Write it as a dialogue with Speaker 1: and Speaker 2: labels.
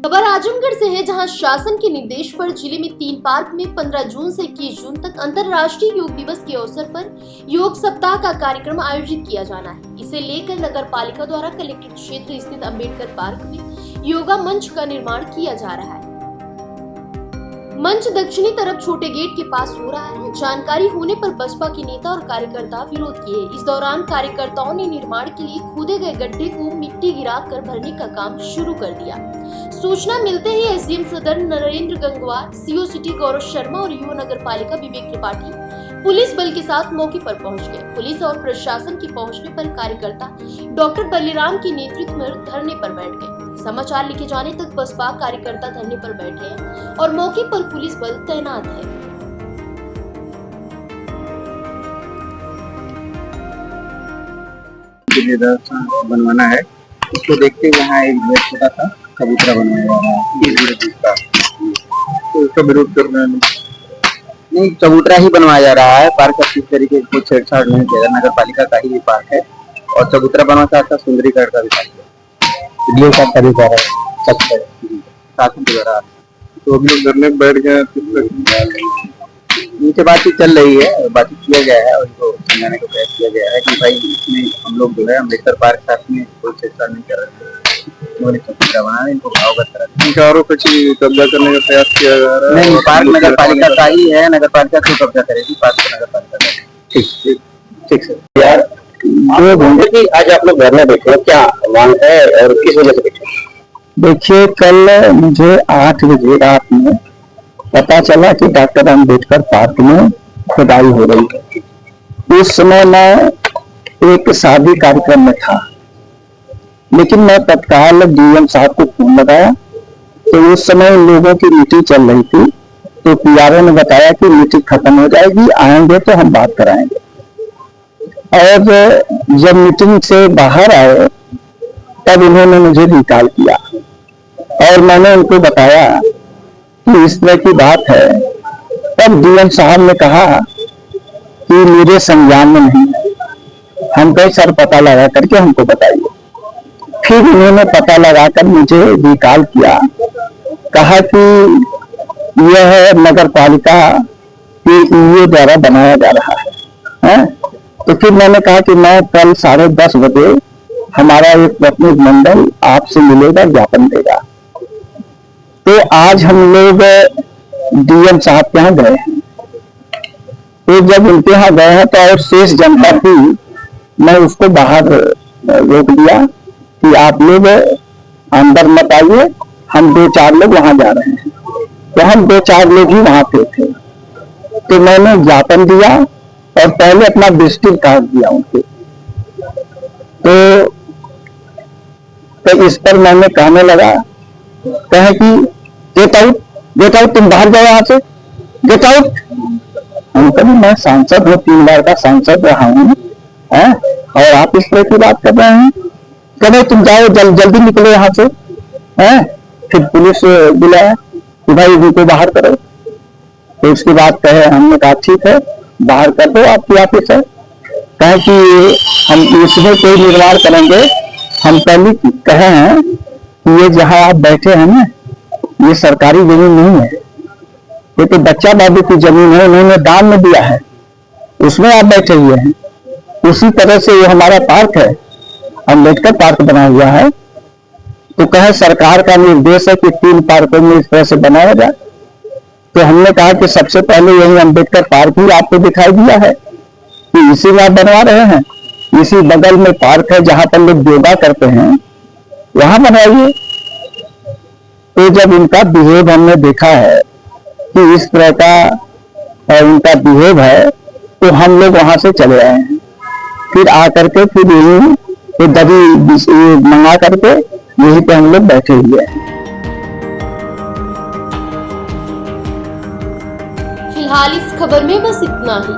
Speaker 1: खबर आजमगढ़ से है, जहां शासन के निर्देश पर जिले में 3 पार्क में 15 जून से 21 जून तक अंतर्राष्ट्रीय योग दिवस के अवसर पर योग सप्ताह का कार्यक्रम आयोजित किया जाना है। इसे लेकर नगर पालिका द्वारा कलेक्ट्रेट क्षेत्र स्थित अंबेडकर पार्क में योगा मंच का निर्माण किया जा रहा है। मंच दक्षिणी तरफ छोटे गेट के पास हो रहा है। जानकारी होने पर बसपा के नेता और कार्यकर्ता विरोध किए। इस दौरान कार्यकर्ताओं ने निर्माण के लिए खोदे गए गड्ढे को मिट्टी गिराकर भरने का काम शुरू कर दिया। सूचना मिलते ही एसडीएम सदर नरेंद्र गंगवार, सीओ सिटी गौरव शर्मा और युवा नगर पालिका विवेक त्रिपाठी पुलिस बल के साथ मौके पर पहुंच गए। पुलिस और प्रशासन के पहुंचने पर कार्यकर्ता डॉक्टर बलिराम के नेतृत्व में धरने पर बैठ गए। समाचार लिखे जाने तक बसपा कार्यकर्ता धरने पर बैठे हैं और मौके पर पुलिस बल तैनात है।
Speaker 2: बनवाना है, इसको देखते हुए यहाँ एक छोटा सा चबूतरा बनवाया जा रहा है। तो इसका विरोध करना नहीं, चबूतरा ही बनवाया जा रहा है। पार्क का किस तरीके से छेड़छाड़ नहीं किया। नगर पालिका का ही पार्क है और चबूतरा बनवा का सुंदरीकरण का भी पार्क है। वीडियो का तरीका है शासन द्वारा। तो हम लोग धरने बैठ गए, नीचे बातचीत चल रही है, बातचीत किया गया है और इनको समझाने का प्रयास किया गया है कि भाई इसमें हम लोग जो है अम्बेडकर पार्क साथ में कोई छेड़छाड़ नहीं कर रहे हैं। चबूतरा बना इनको भावगत करा। इनका आरोप है कि कब्जा करने का प्रयास किया जा रहा है। नहीं, पार्क नगर पालिका का ही है। नगर पालिका क्यों कब्जा करेगी? पार्क नगर पालिका का। ठीक ठीक सर। यार ये बोलते कि आज आप लोग धरना बैठे, क्या मांग है और किस वजह से बैठे? देखिए, कल मुझे 8 बजे रात में पता चला कि डॉक्टर अम्बेडकर पार्क में खुदाई हो रही है। उस समय मैं एक शादी कार्यक्रम में था, लेकिन मैं तत्काल डीएम साहब को फोन लगाया। तो उस समय लोगों की मीटिंग चल रही थी, तो पीआरओ ने बताया कि मीटिंग खत्म हो जाएगी, आएंगे तो हम बात कराएंगे। और जब मीटिंग से बाहर आए तब उन्होंने मुझे रिकॉल किया और मैंने उनको बताया कि इस तरह की बात है। तब डीएम साहब ने कहा कि मेरे संज्ञान में नहीं है। हम कहे सर पता लगा करके हमको बताइए। फिर उन्होंने पता लगाकर मुझे रिकॉल किया, कहा कि यह नगर पालिका के ईओ द्वारा बनाया जा रहा है। तो फिर मैंने कहा कि मैं कल 10:30 बजे हमारा एक प्रतिनिधि मंडल आपसे मिलेगा, ज्ञापन देगा। तो आज हम लोग डीएम साहब के यहाँ गए हैं। तो जब उनके यहाँ गए हैं तो और शेष जनता थी, मैं उसको बाहर रोक दिया कि आप लोग अंदर मत आइए, हम 2-4 लोग वहां जा रहे हैं। तो हम 2-4 लोग ही वहां पे थे। तो मैंने ज्ञापन दिया और पहले अपना विजिटिंग कार्ड दिया उनको। तो इस पर मैंने कहने लगा, कहे कि गेट आउट, तुम बाहर जाओ यहाँ से, गेट आउट। हम कभी मैं सांसद हूँ, 3 बार का सांसद रहा हूँ, और आप इस तरह की बात कर रहे हैं। कहे तुम जाओ, जल्दी निकलो यहाँ से। फिर पुलिस बुलाया कि भाई इनको बाहर करो। तो उसके बाद कहे, हमने कहा ठीक है बाहर कर दो, आपकी ऑफिस है। कहे कि हम इसमें कोई निर्माण करेंगे। हम पहले कहे हैं कि ये जहाँ आप बैठे हैं ना, ये सरकारी जमीन नहीं है, ये तो बच्चा बाबू की जमीन है, उन्होंने दान में दिया है, उसमें आप बैठे हुए हैं। उसी तरह से ये हमारा पार्क है, अम्बेडकर पार्क बना हुआ है। तो कहे सरकार का निर्देश है कि 3 पार्कों में इस तरह से बनाया जाए। तो हमने कहा कि सबसे पहले यही अम्बेडकर पार्क ही आपको दिखाई दिया है कि इसी में आप बनवा रहे हैं। इसी बगल में पार्क है जहां पर लोग योगा करते हैं, वहां बनवाइए। तो जब इनका बिहेव हमने देखा है कि इस तरह का इनका बिहेव है, तो हम लोग वहां से चले आए हैं। फिर आकर के फिर यही तो दबी मंगा करके यहीं पे हम लोग बैठे हुए हैं।
Speaker 1: फिलहाल इस खबर में बस इतना ही।